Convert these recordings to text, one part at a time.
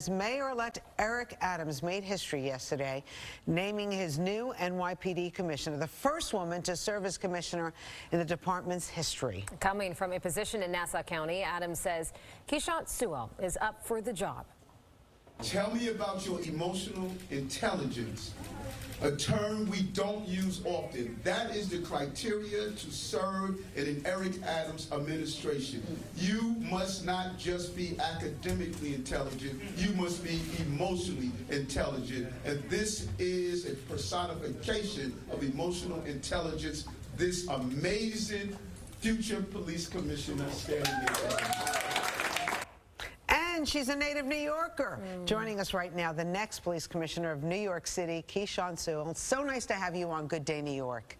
Mayor-elect Eric Adams made history yesterday, naming his new NYPD commissioner, the first woman to serve as commissioner in the department's history. Coming from a position in Nassau County, Adams says Keechant Sewell is up for the job. Tell me about your emotional intelligence, a term we don't use often. That is the criteria to serve in an Eric Adams administration. You must not just be academically intelligent, you must be emotionally intelligent. And this is a personification of emotional intelligence, this amazing future police commissioner standing there. And she's a native New Yorker. Joining us right now, the next police commissioner of New York City, Keechant Sewell. So nice to have you on Good Day New York.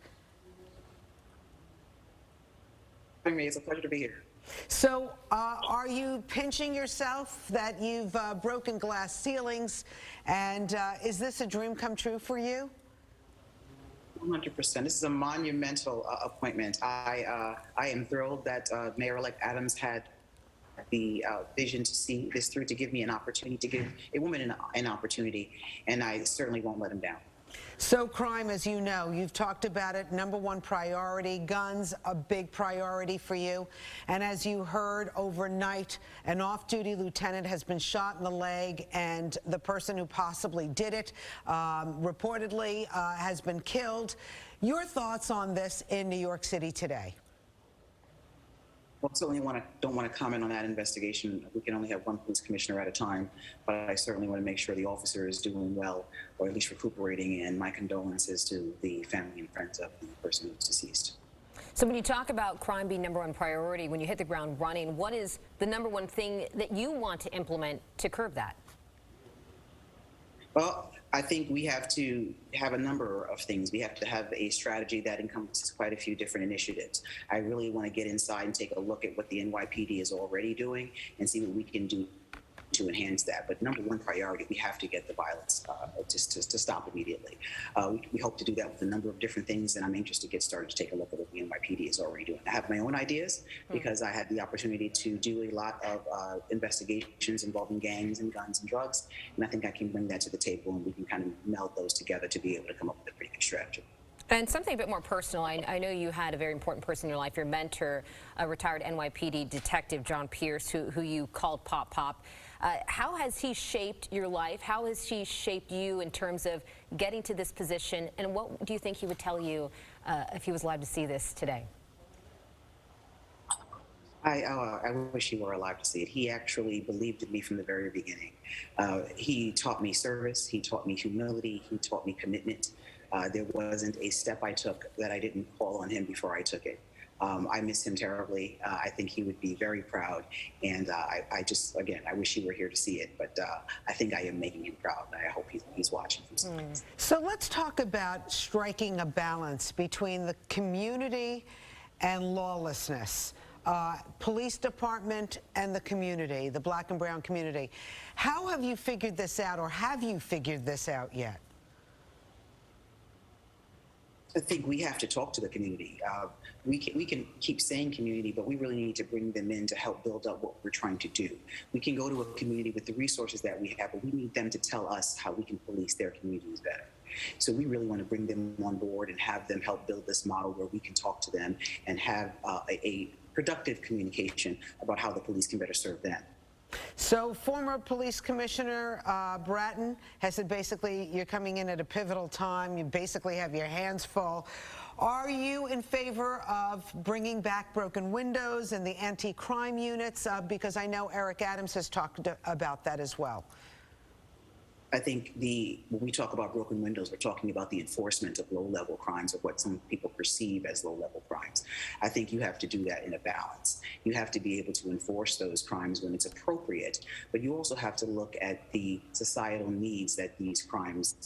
It's a pleasure to be here. So are you pinching yourself that you've broken glass ceilings? And is this a dream come true for you? 100%. This is a monumental appointment. I am thrilled that Mayor-elect Adams had the vision to see this through, to give me an opportunity, to give a woman an opportunity, and I certainly won't let him down. So crime, as you know, you've talked about it, #1 priority, guns, a big priority for you. And as you heard overnight, an off-duty lieutenant has been shot in the leg, and the person who possibly did it reportedly has been killed. Your thoughts on this in New York City today? Well, certainly don't want to comment on that investigation. We can only have one police commissioner at a time, but I certainly want to make sure the officer is doing well, or at least recuperating, and my condolences to the family and friends of the person who's deceased. So when you talk about crime being #1 priority, when you hit the ground running, what is the #1 thing that you want to implement to curb that? Well, I think we have to have a number of things. We have to have a strategy that encompasses quite a few different initiatives. I really want to get inside and take a look at what the NYPD is already doing and see what we can do to enhance that. But #1 priority, we have to get the violence to stop immediately. We hope to do that with a number of different things, and I'm anxious to get started to take a look at what the NYPD is already doing. I have my own ideas because I had the opportunity to do a lot of investigations involving gangs and guns and drugs, and I think I can bring that to the table, and we can kind of meld those together to be able to come up with a pretty good strategy. And something a bit more personal, I know you had a very important person in your life, your mentor, a retired NYPD detective, John Pierce, who you called Pop Pop. How has he shaped your life? How has he shaped you in terms of getting to this position? And what do you think he would tell you if he was allowed to see this today? I wish he were alive to see it. He actually believed in me from the very beginning. He taught me service. He taught me humility. He taught me commitment. There wasn't a step I took that I didn't call on him before I took it. I miss him terribly. I think he would be very proud. And I just, again, I wish he were here to see it. But I think I am making him proud. And I hope he's watching. So let's talk about striking a balance between the community and lawlessness. Police department and the community, the black and brown community. How have you figured this out, or have you figured this out yet? I think we have to talk to the community. We can keep saying community, but we really need to bring them in to help build up what we're trying to do. We can go to a community with the resources that we have, but we need them to tell us how we can police their communities better. So we really want to bring them on board and have them help build this model where we can talk to them and have a productive communication about how the police can better serve them. So former police commissioner Bratton has said basically you're coming in at a pivotal time. You basically have your hands full. Are you in favor of bringing back broken windows and the anti-crime units? Because I know Eric Adams has talked about that as well. I think when we talk about broken windows, we're talking about the enforcement of low-level crimes, or what some people perceive as low-level crimes. I think you have to do that in a balance. You have to be able to enforce those crimes when it's appropriate, but you also have to look at the societal needs that these crimes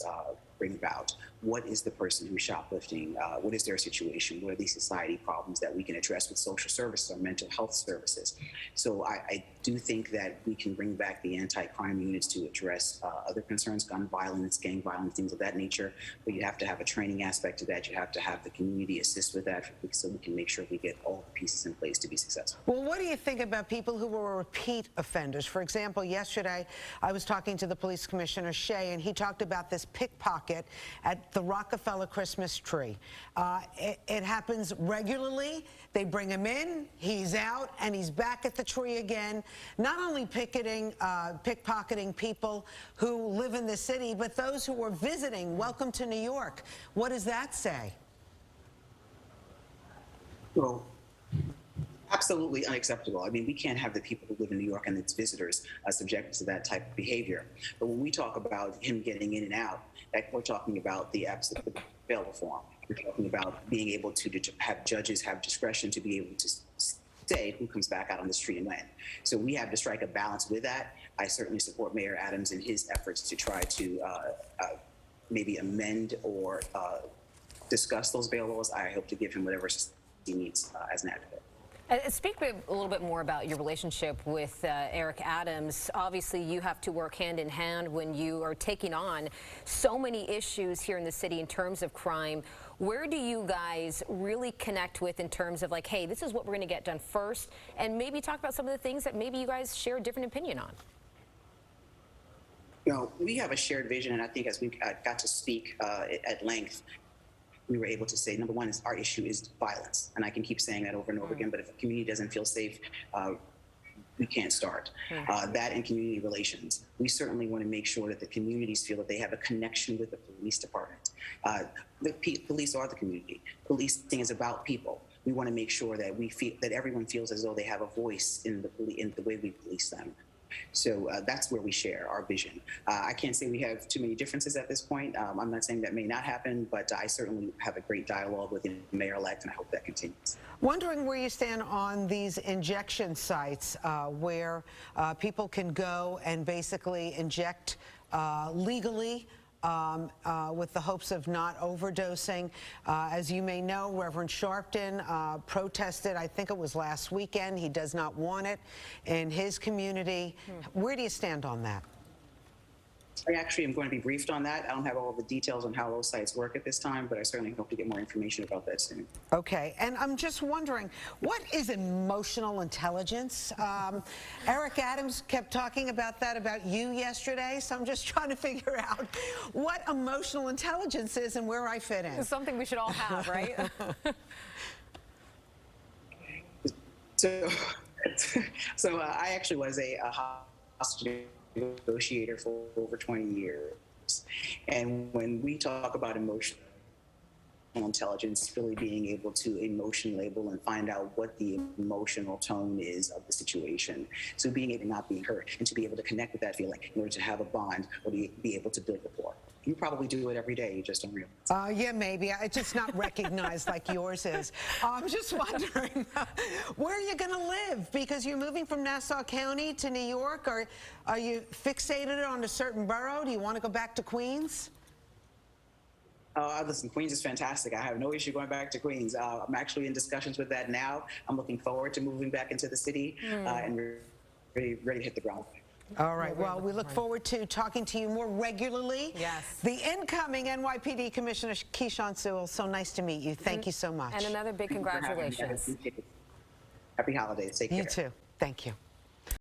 bring about. what is the person who's shoplifting? What is their situation? What are these society problems that we can address with social services or mental health services? So I do think that we can bring back the anti-crime units to address other concerns, gun violence, gang violence, things of that nature. But you have to have a training aspect to that. You have to have the community assist with that so we can make sure we get all the pieces in place to be successful. Well, what do you think about people who were repeat offenders? For example, yesterday I was talking to the police commissioner, Shea, and he talked about this pickpocket at the Rockefeller Christmas tree. It happens regularly. They bring him in, he's out, and he's back at the tree again, not only pickpocketing people who live in the city, but those who are visiting. Welcome to New York. What does that say? Well, absolutely unacceptable. I mean, we can't have the people who live in New York and its visitors subjected to that type of behavior. But when we talk about him getting in and out, we're talking about the absolute bail reform. We're talking about being able to have judges have discretion to be able to say who comes back out on the street and when. So we have to strike a balance with that. I certainly support Mayor Adams in his efforts to try to maybe amend or discuss those bail laws. I hope to give him whatever he needs as an advocate. Speak a little bit more about your relationship with Eric Adams. Obviously, you have to work hand in hand when you are taking on so many issues here in the city in terms of crime. Where do you guys really connect with in terms of like, hey, this is what we're going to get done first, and maybe talk about some of the things that maybe you guys share a different opinion on? You know, we have a shared vision, and I think as we got to speak at length, we were able to say, number one, is our issue is violence. And I can keep saying that over and over again, but if a community doesn't feel safe, we can't start. That and community relations. We certainly want to make sure that the communities feel that they have a connection with the police department. The police are the community. Policing is about people. We want to make sure that we feel that everyone feels as though they have a voice in the way we police them. So that's where we share our vision. I can't say we have too many differences at this point. I'm not saying that may not happen, but I certainly have a great dialogue with the mayor-elect, and I hope that continues. Wondering where you stand on these injection sites where people can go and basically inject legally with the hopes of not overdosing. As you may know, Reverend Sharpton protested, I think it was last weekend. He does not want it in his community. Where do you stand on that? I actually am going to be briefed on that. I don't have all the details on how those sites work at this time, but I certainly hope to get more information about that soon. Okay, and I'm just wondering, what is emotional intelligence? Eric Adams kept talking about that about you yesterday, so I'm just trying to figure out what emotional intelligence is and where I fit in. It's something we should all have, right? So I actually was a hostage negotiator for over 20 years. And when we talk about emotional intelligence, really being able to emotion label and find out what the emotional tone is of the situation. So being able to not be hurt and to be able to connect with that feeling in order to have a bond or be able to build rapport. You probably do it every day, you just don't realize. Yeah, maybe. It's just not recognized like yours is. I'm just wondering, where are you going to live? Because you're moving from Nassau County to New York. Are you fixated on a certain borough? Do you want to go back to Queens? Listen, Queens is fantastic. I have no issue going back to Queens. I'm actually in discussions with that now. I'm looking forward to moving back into the city and ready to hit the ground. All right. Well, we look forward to talking to you more regularly. Yes. The incoming NYPD Commissioner, Keechant Sewell, so nice to meet you. Thank you so much. And another big congratulations. Happy holidays. Take care. You too. Thank you.